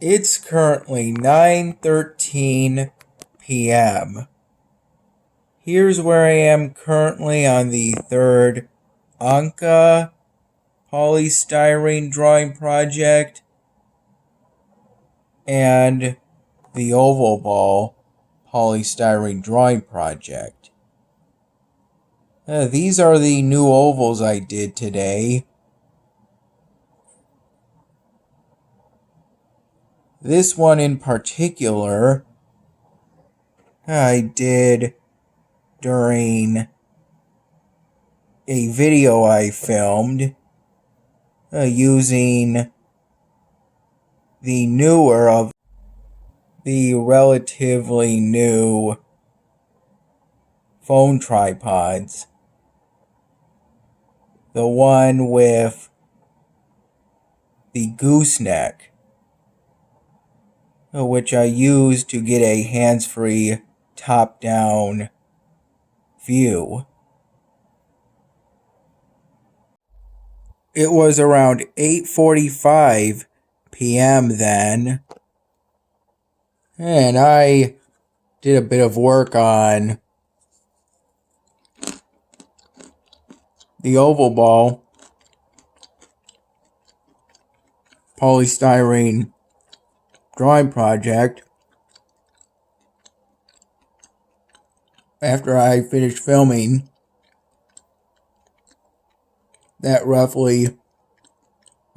It's currently 9:13 p.m. Here's where I am currently on the third Anka polystyrene drawing project and the oval ball polystyrene drawing project. These are the new ovals I did today. This one in particular, I did during a video I filmed using the newer of the relatively new phone tripods. The one with the gooseneck, which I used to get a hands-free top-down view. It was around 8:45 p.m. then, and I did a bit of work on the oval ball polystyrene drawing project. After I finished filming that roughly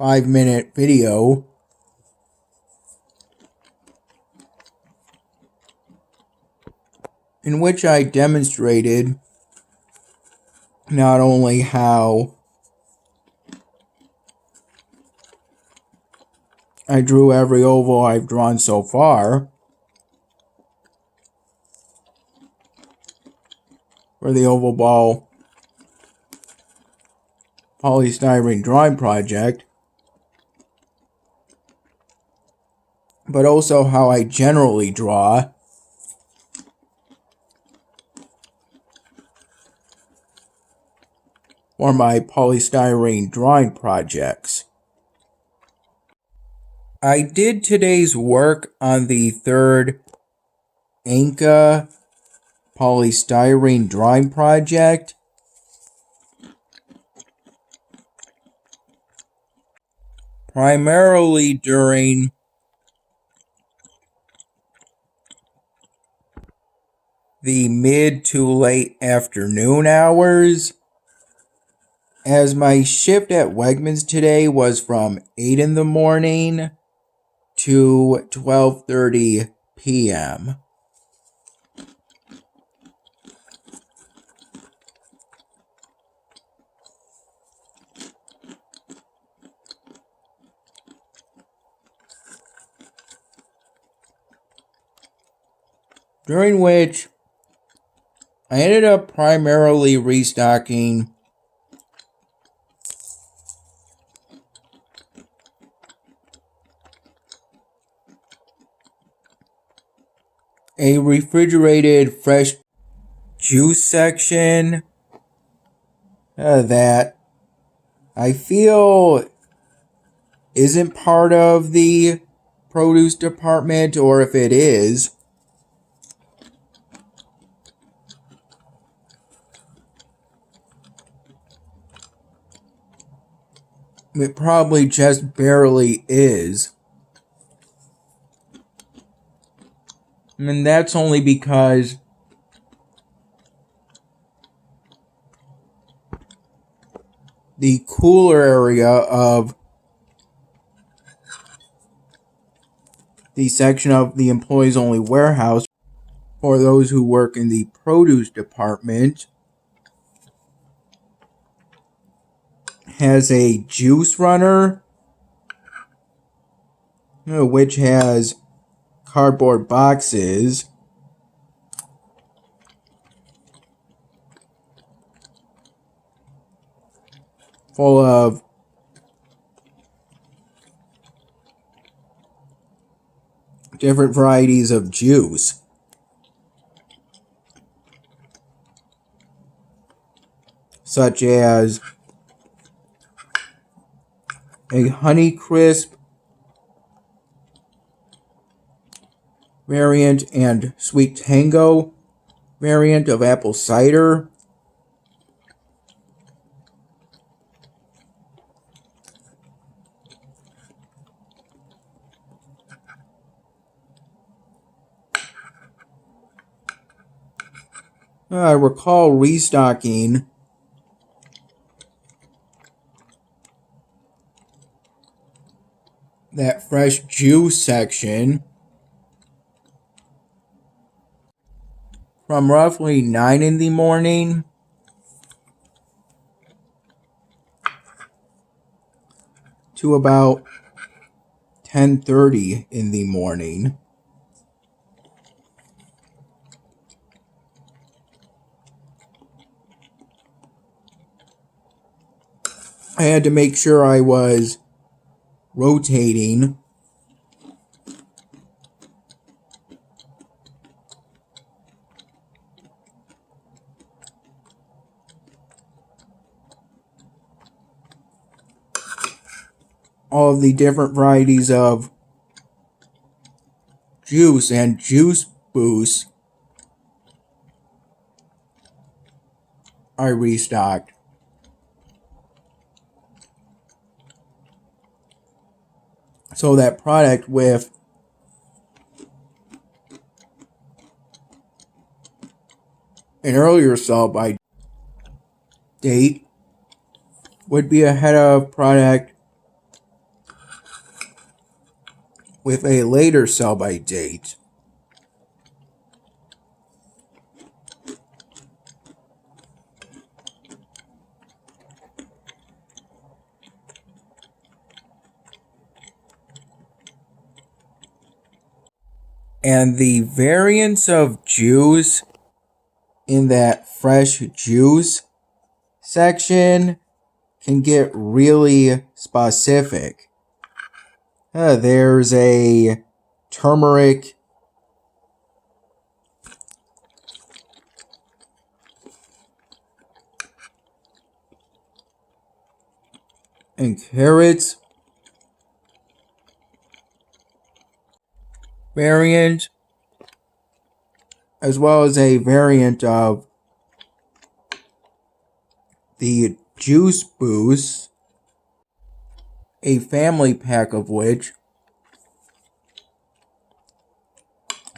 5-minute video, in which I demonstrated not only how I drew every oval I've drawn so far for the oval ball polystyrene drawing project, but also how I generally draw for my polystyrene drawing projects. I did today's work on the third Anka polystyrene drawing project primarily during the mid to late afternoon hours, as my shift at Wegmans today was from 8 in the morning to 12:30 p.m. During which I ended up primarily restocking a refrigerated fresh juice section that I feel isn't part of the produce department, or if it is, it probably just barely is. And that's only because the cooler area of the section of the employees only warehouse for those who work in the produce department has a juice runner, which has cardboard boxes full of different varieties of juice, such as a Honeycrisp variant and Sweet Tango variant of apple cider. I recall restocking that fresh juice section from roughly 9 in the morning to about 10:30 in the morning. I had to make sure I was rotating all of the different varieties of juice and juice boosts I restocked. So that product with an earlier sell-by date would be ahead of product with a later sell-by date. And the variants of juice in that fresh juice section can get really specific. There's a turmeric and carrots variant, as well as a variant of the juice boost, a family pack of which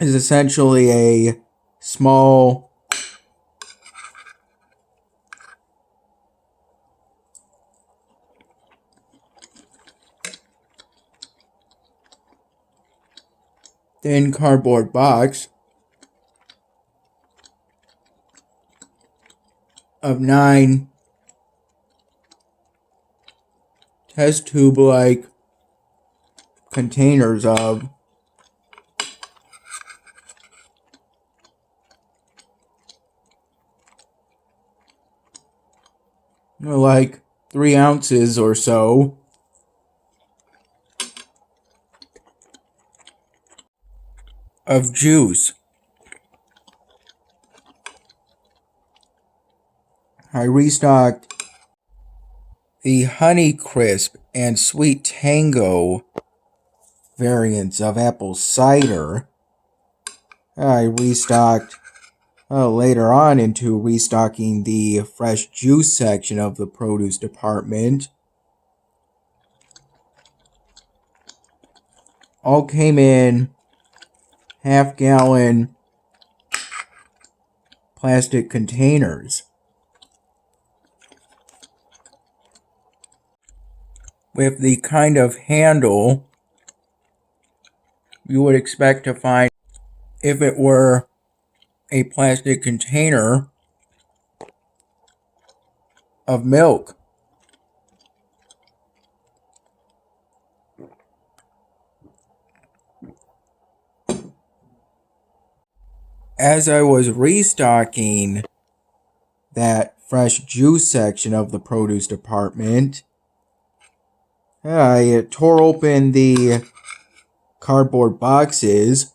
is essentially a small thin cardboard box of 9 test tube like containers of like 3 ounces or so of juice. I restocked the Honey Crisp and Sweet Tango variants of apple cider. I restocked later on into restocking the fresh juice section of the produce department. All came in half-gallon plastic containers with the kind of handle you would expect to find if it were a plastic container of milk. As I was restocking that fresh juice section of the produce department, I tore open the cardboard boxes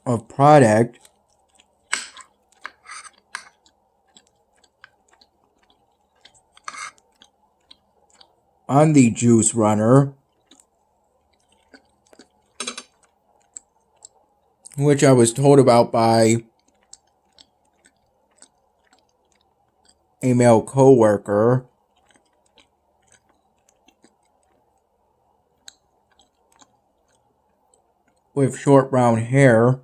of product on the juice runner which I was told about by a male coworker. With short brown hair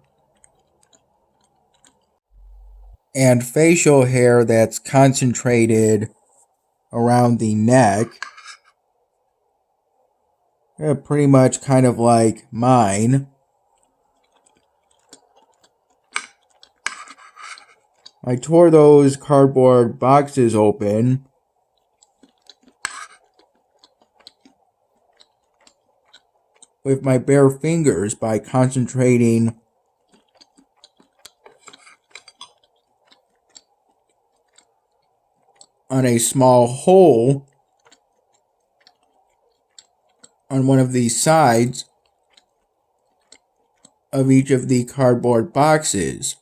and facial hair that's concentrated around the neck. Pretty much kind of like mine. I tore those cardboard boxes open with my bare fingers by concentrating on a small hole on one of the sides of each of the cardboard boxes.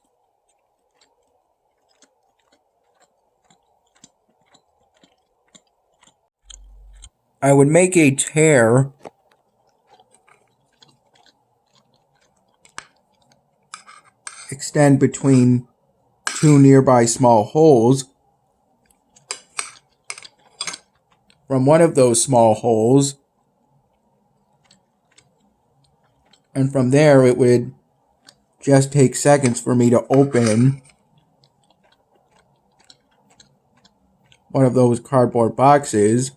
I would make a tear extend between two nearby small holes. From one of those small holes, and from there it would just take seconds for me to open one of those cardboard boxes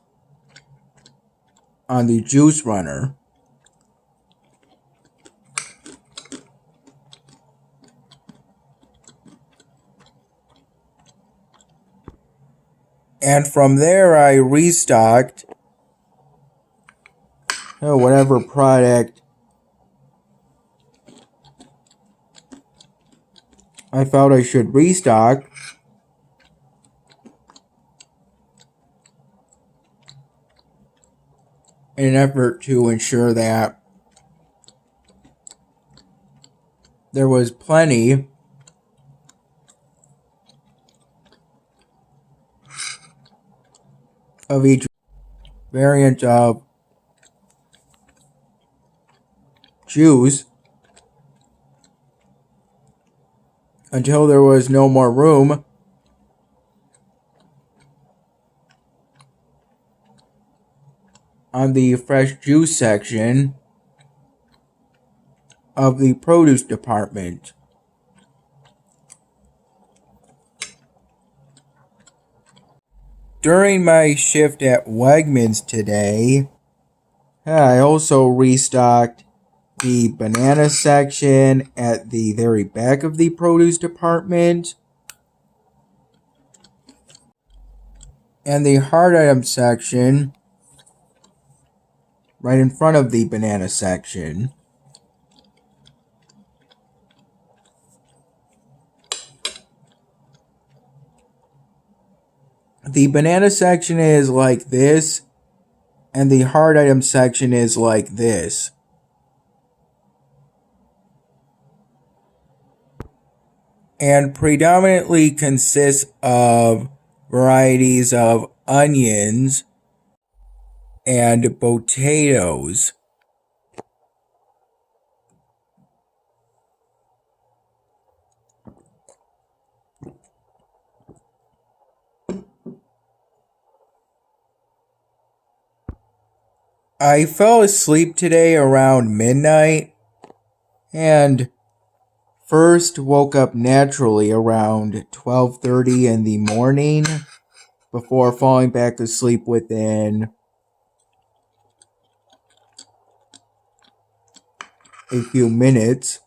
on the juice runner. And from there I restocked whatever product I felt I should restock. In an effort to ensure that there was plenty of each variant of juice until there was no more room on the fresh juice section of the produce department. During my shift at Wegmans today, I also restocked the banana section at the very back of the produce department and the hard item section right in front of the banana section. The banana section is like this, and the hard item section is like this. And predominantly consists of varieties of onions and potatoes. I fell asleep today around midnight and first woke up naturally around 12:30 in the morning before falling back asleep within a few minutes.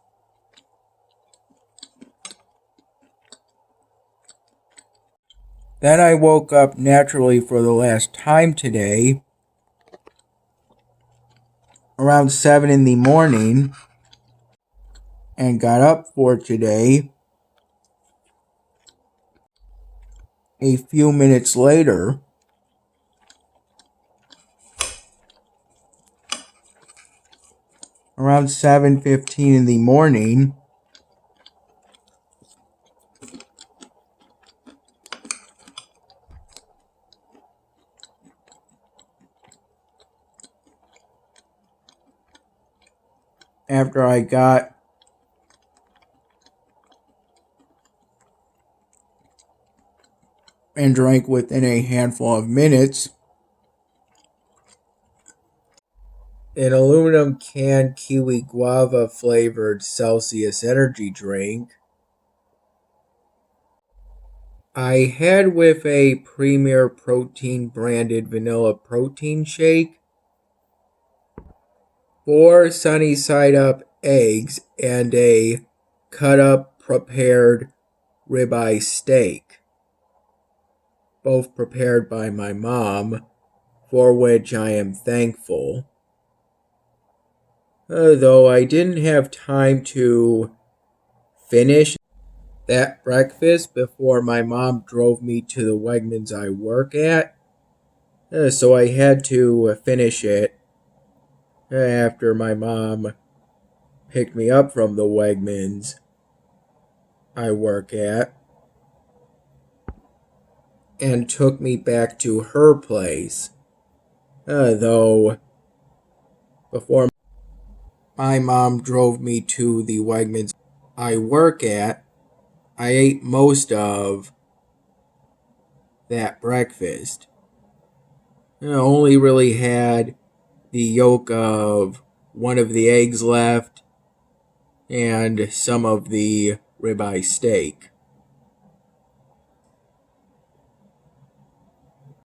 Then I woke up naturally for the last time today around 7 in the morning and got up for today a few minutes later around 7:15 in the morning after I got and drank within a handful of minutes. An aluminum can kiwi guava flavored Celsius energy drink. I had with a Premier Protein branded vanilla protein shake, 4 sunny side up eggs, and a cut up prepared ribeye steak, both prepared by my mom, for which I am thankful. Though I didn't have time to finish that breakfast before my mom drove me to the Wegmans I work at, so I had to finish it after my mom picked me up from the Wegmans I work at and took me back to her place. Though before my mom drove me to the Wegmans I work at, I ate most of that breakfast. I only really had the yolk of one of the eggs left and some of the ribeye steak.